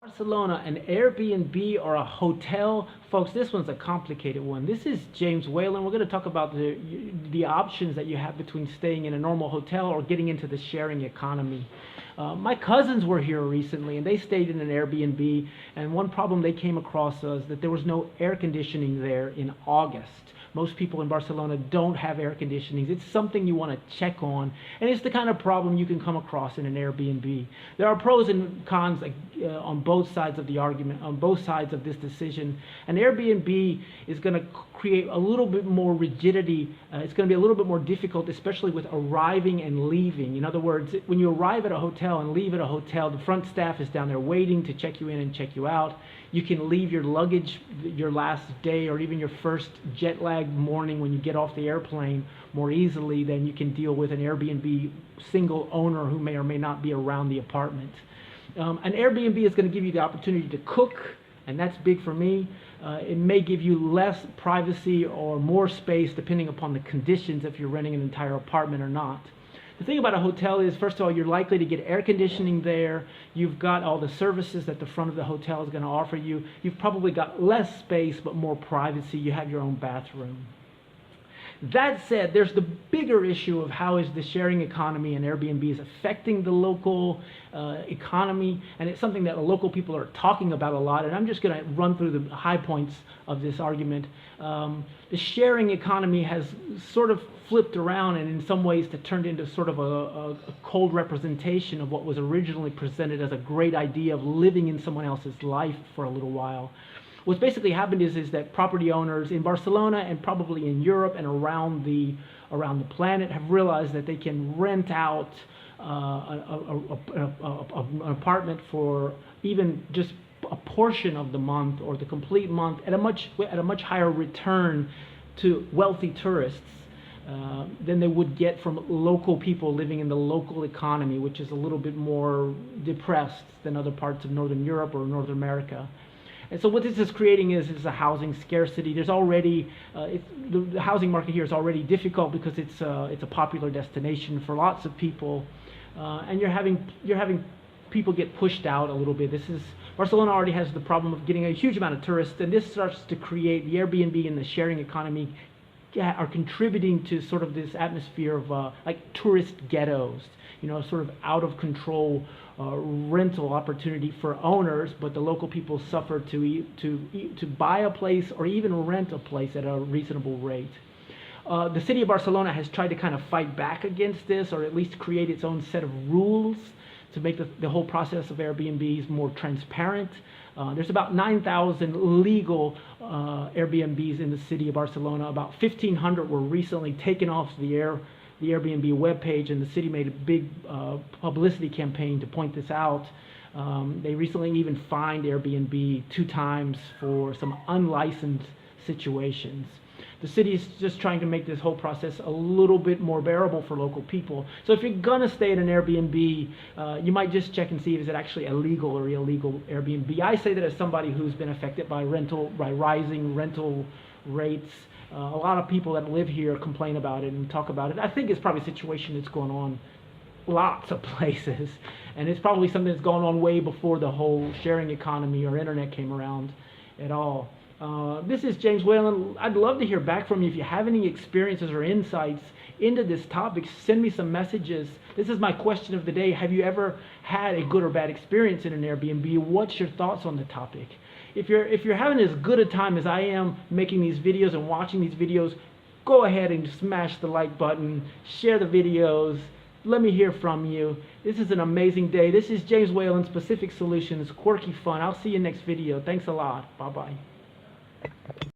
Barcelona, an Airbnb or a hotel? Folks, this one's a complicated one. This is James Whalen. We're going to talk about the options that you have between staying in a normal hotel or getting into the sharing economy. My cousins were here recently and they stayed in an Airbnb, and one problem they came across was that there was no air conditioning there in August. Most people in Barcelona don't have air conditioning. It's something you want to check on, and it's the kind of problem you can come across in an Airbnb. There are pros and cons on both sides of the argument, on both sides of this decision. An Airbnb is going to create a little bit more rigidity. It's going to be a little bit more difficult, especially with arriving and leaving. In other words, when you arrive at a hotel and leave at a hotel, the front staff is down there waiting to check you in and check you out. You can leave your luggage your last day or even your first jet lag morning when you get off the airplane more easily than you can deal with an Airbnb single owner who may or may not be around the apartment. An Airbnb is going to give you the opportunity to cook, and that's big for me. It may give you less privacy or more space depending upon the conditions, if you're renting an entire apartment or not. The thing about a hotel is, first of all, you're likely to get air conditioning there. You've got all the services that the front of the hotel is going to offer you. You've probably got less space but more privacy. You have your own bathroom. That said, there's the bigger issue of how is the sharing economy and Airbnbs affecting the local economy, and it's something that local people are talking about a lot, and I'm just going to run through the high points of this argument. The sharing economy has sort of flipped around and in some ways turned into sort of a cold representation of what was originally presented as a great idea of living in someone else's life for a little while. What's basically happened is that property owners in Barcelona and probably in Europe and around the planet have realized that they can rent out an apartment for even just a portion of the month or the complete month at a much higher return to wealthy tourists than they would get from local people living in the local economy, which is a little bit more depressed than other parts of Northern Europe or North America. And so what this is creating is a housing scarcity. There's already the housing market here is already difficult because it's a popular destination for lots of people, and you're having people get pushed out a little bit. Barcelona already has the problem of getting a huge amount of tourists, and this starts to create the Airbnb and the sharing economy are contributing to sort of this atmosphere of like tourist ghettos, sort of out of control rental opportunity for owners, but the local people suffer to buy a place or even rent a place at a reasonable rate. The city of Barcelona has tried to kind of fight back against this, or at least create its own set of rules to make the whole process of Airbnbs more transparent. There's about 9,000 legal Airbnbs in the city of Barcelona. About 1,500 were recently taken off the Airbnb webpage, and the city made a big publicity campaign to point this out. They recently even fined Airbnb 2 times for some unlicensed situations. The city is just trying to make this whole process a little bit more bearable for local people. So if you're gonna stay at an Airbnb, you might just check and see if it's actually a legal or illegal Airbnb. I say that as somebody who's been affected by rising rental rates. A lot of people that live here complain about it and talk about it. I think it's probably a situation that's going on lots of places, and it's probably something that's gone on way before the whole sharing economy or internet came around at all. This is James Whalen. I'd love to hear back from you. If you have any experiences or insights into this topic, send me some messages. This is my question of the day. Have you ever had a good or bad experience in an Airbnb? What's your thoughts on the topic? If you're having as good a time as I am making these videos and watching these videos, go ahead and smash the like button, share the videos, let me hear from you. This is an amazing day. This is James Whalen, Specific Solutions, Quirky Fun. I'll see you next video. Thanks a lot. Bye-bye.